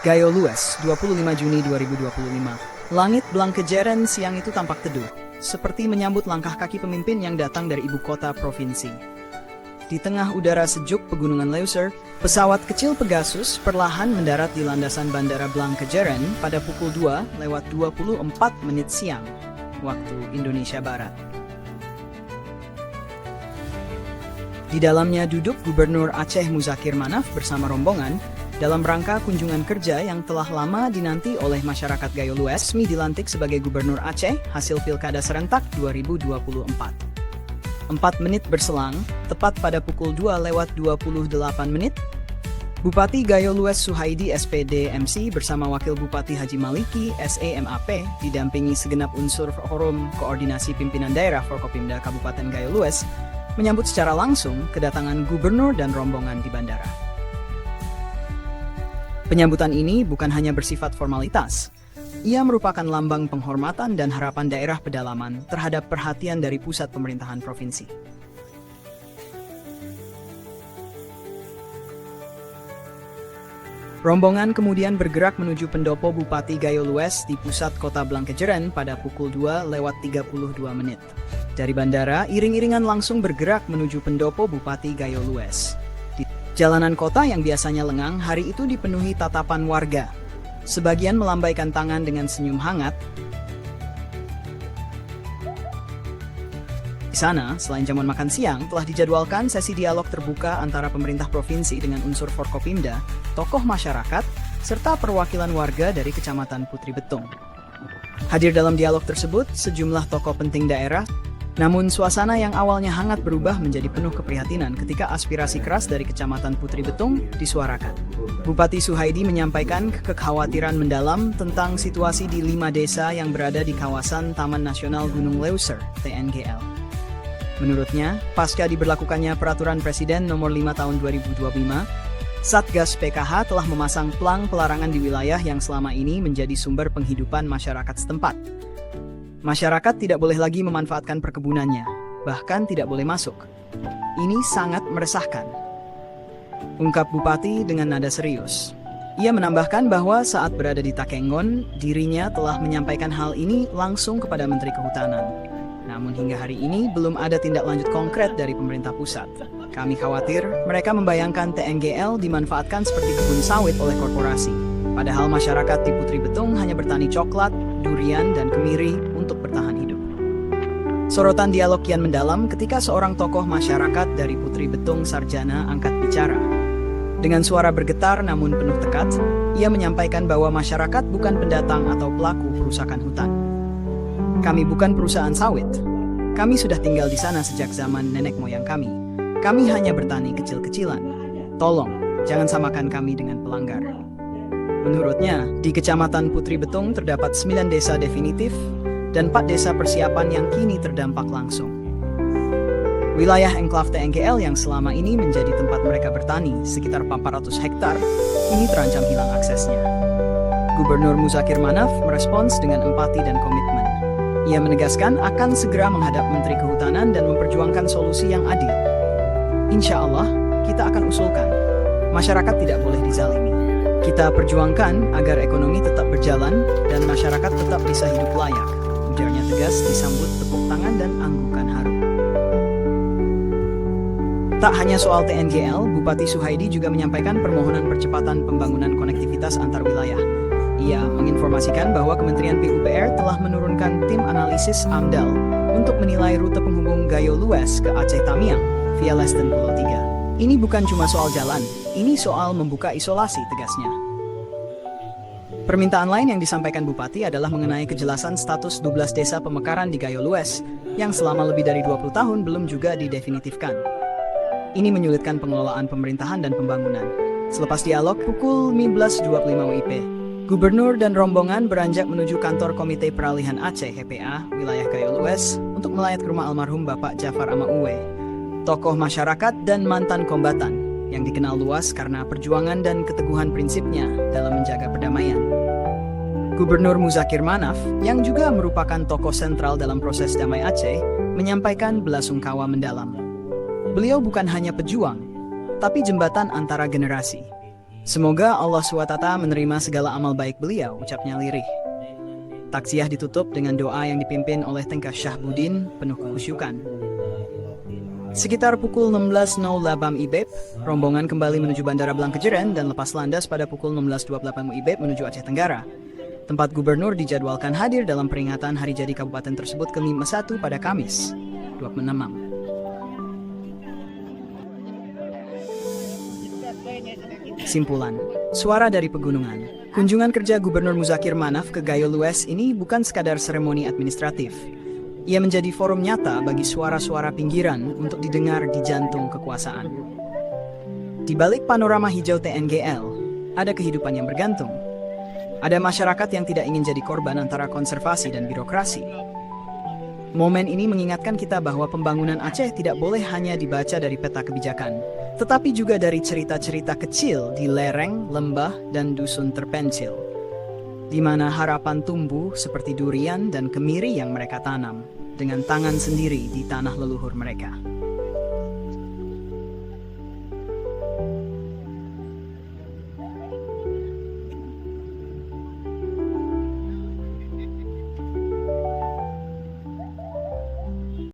Gayo Lues, 25 Juni 2025. Langit Blankejeren siang itu tampak teduh, seperti menyambut langkah kaki pemimpin yang datang dari ibu kota provinsi. Di tengah udara sejuk pegunungan Leuser, pesawat kecil Pegasus perlahan mendarat di landasan bandara Blankejeren pada pukul 2:24 siang, waktu Indonesia Barat. Di dalamnya duduk Gubernur Aceh Muzakir Manaf bersama rombongan dalam rangka kunjungan kerja yang telah lama dinanti oleh masyarakat Gayo Lues. Resmi dilantik sebagai Gubernur Aceh hasil Pilkada Serentak 2024. 4 menit berselang, tepat pada pukul 2:28, Bupati Gayo Lues Suhaidi SPD MC bersama Wakil Bupati Haji Maliki SEMAP didampingi segenap unsur Forum Koordinasi Pimpinan Daerah Forkopimda Kabupaten Gayo Lues menyambut secara langsung kedatangan gubernur dan rombongan di bandara. Penyambutan ini bukan hanya bersifat formalitas. Ia merupakan lambang penghormatan dan harapan daerah pedalaman terhadap perhatian dari pusat pemerintahan provinsi. Rombongan kemudian bergerak menuju pendopo Bupati Gayo Lues di pusat kota Blankejeren pada pukul 2:32. Dari bandara, iring-iringan langsung bergerak menuju pendopo Bupati Gayo Lues. Jalanan kota yang biasanya lengang hari itu dipenuhi tatapan warga. Sebagian melambaikan tangan dengan senyum hangat. Di sana, selain jamuan makan siang, telah dijadwalkan sesi dialog terbuka antara pemerintah provinsi dengan unsur Forkopimda, tokoh masyarakat, serta perwakilan warga dari Kecamatan Putri Betung. Hadir dalam dialog tersebut sejumlah tokoh penting daerah. Namun suasana yang awalnya hangat berubah menjadi penuh keprihatinan ketika aspirasi keras dari Kecamatan Putri Betung disuarakan. Bupati Suhaidi menyampaikan kekhawatiran mendalam tentang situasi di 5 desa yang berada di kawasan Taman Nasional Gunung Leuser, TNGL. Menurutnya, pasca diberlakukannya Peraturan Presiden Nomor 5 Tahun 2025, Satgas PKH telah memasang plang pelarangan di wilayah yang selama ini menjadi sumber penghidupan masyarakat setempat. Masyarakat tidak boleh lagi memanfaatkan perkebunannya, bahkan tidak boleh masuk. Ini sangat meresahkan, ungkap Bupati dengan nada serius. Ia menambahkan bahwa saat berada di Takengon, dirinya telah menyampaikan hal ini langsung kepada Menteri Kehutanan. Namun hingga hari ini belum ada tindak lanjut konkret dari pemerintah pusat. Kami khawatir mereka membayangkan TNGL dimanfaatkan seperti kebun sawit oleh korporasi. Padahal masyarakat di Putri Betung hanya bertani coklat, durian, dan kemiri untuk bertahan hidup. Sorotan dialog kian mendalam ketika seorang tokoh masyarakat dari Putri Betung Sarjana angkat bicara. Dengan suara bergetar namun penuh tekad, ia menyampaikan bahwa masyarakat bukan pendatang atau pelaku perusakan hutan. Kami bukan perusahaan sawit. Kami sudah tinggal di sana sejak zaman nenek moyang kami. Kami hanya bertani kecil-kecilan. Tolong, jangan samakan kami dengan pelanggar. Menurutnya, di Kecamatan Putri Betung terdapat 9 desa definitif dan 4 desa persiapan yang kini terdampak langsung. Wilayah enklave TNGL yang selama ini menjadi tempat mereka bertani, sekitar 400 hektar, kini terancam hilang aksesnya. Gubernur Muzakir Manaf merespons dengan empati dan komitmen. Ia menegaskan akan segera menghadap Menteri Kehutanan dan memperjuangkan solusi yang adil. Insya Allah, kita akan usulkan. Masyarakat tidak boleh dizalimi. Kita perjuangkan agar ekonomi tetap berjalan dan masyarakat tetap bisa hidup layak, ujarnya tegas disambut tepuk tangan dan anggukan haru. Tak hanya soal TNGL, Bupati Suhaidi juga menyampaikan permohonan percepatan pembangunan konektivitas antar wilayah. Ia menginformasikan bahwa Kementerian PUPR telah menurunkan tim analisis AMDAL untuk menilai rute penghubung Gayo Lues ke Aceh Tamiang via Lesten Pulau 3. Ini bukan cuma soal jalan, ini soal membuka isolasi, tegasnya. Permintaan lain yang disampaikan Bupati adalah mengenai kejelasan status 12 desa pemekaran di Gayo Lues yang selama lebih dari 20 tahun belum juga didefinitifkan. Ini menyulitkan pengelolaan pemerintahan dan pembangunan. Selepas dialog pukul 15.25 WIB, Gubernur dan rombongan beranjak menuju kantor Komite Peralihan Aceh (HPA) wilayah Gayo Lues untuk melayat ke rumah almarhum Bapak Jafar Amauwe, tokoh masyarakat dan mantan kombatan yang dikenal luas karena perjuangan dan keteguhan prinsipnya dalam menjaga perdamaian. Gubernur Muzakir Manaf, yang juga merupakan tokoh sentral dalam proses damai Aceh, menyampaikan belasungkawa mendalam. Beliau bukan hanya pejuang, tapi jembatan antara generasi. Semoga Allah SWT menerima segala amal baik beliau, ucapnya lirih. Taksiyah ditutup dengan doa yang dipimpin oleh Tengkah Syahbudin penuh kekhusyukan. Sekitar pukul 16.08 IBEP, rombongan kembali menuju Bandara Blangkejeren dan lepas landas pada pukul 16.28 IBEP menuju Aceh Tenggara. Tempat gubernur dijadwalkan hadir dalam peringatan hari jadi kabupaten tersebut ke-1 pada Kamis, 26 Mam. Simpulan, suara dari pegunungan. Kunjungan kerja Gubernur Muzakir Manaf ke Gayo Lues ini bukan sekadar seremoni administratif. Ia menjadi forum nyata bagi suara-suara pinggiran untuk didengar di jantung kekuasaan. Di balik panorama hijau TNGL, ada kehidupan yang bergantung. Ada masyarakat yang tidak ingin jadi korban antara konservasi dan birokrasi. Momen ini mengingatkan kita bahwa pembangunan Aceh tidak boleh hanya dibaca dari peta kebijakan, tetapi juga dari cerita-cerita kecil di lereng, lembah, dan dusun terpencil, di mana harapan tumbuh seperti durian dan kemiri yang mereka tanam dengan tangan sendiri di tanah leluhur mereka.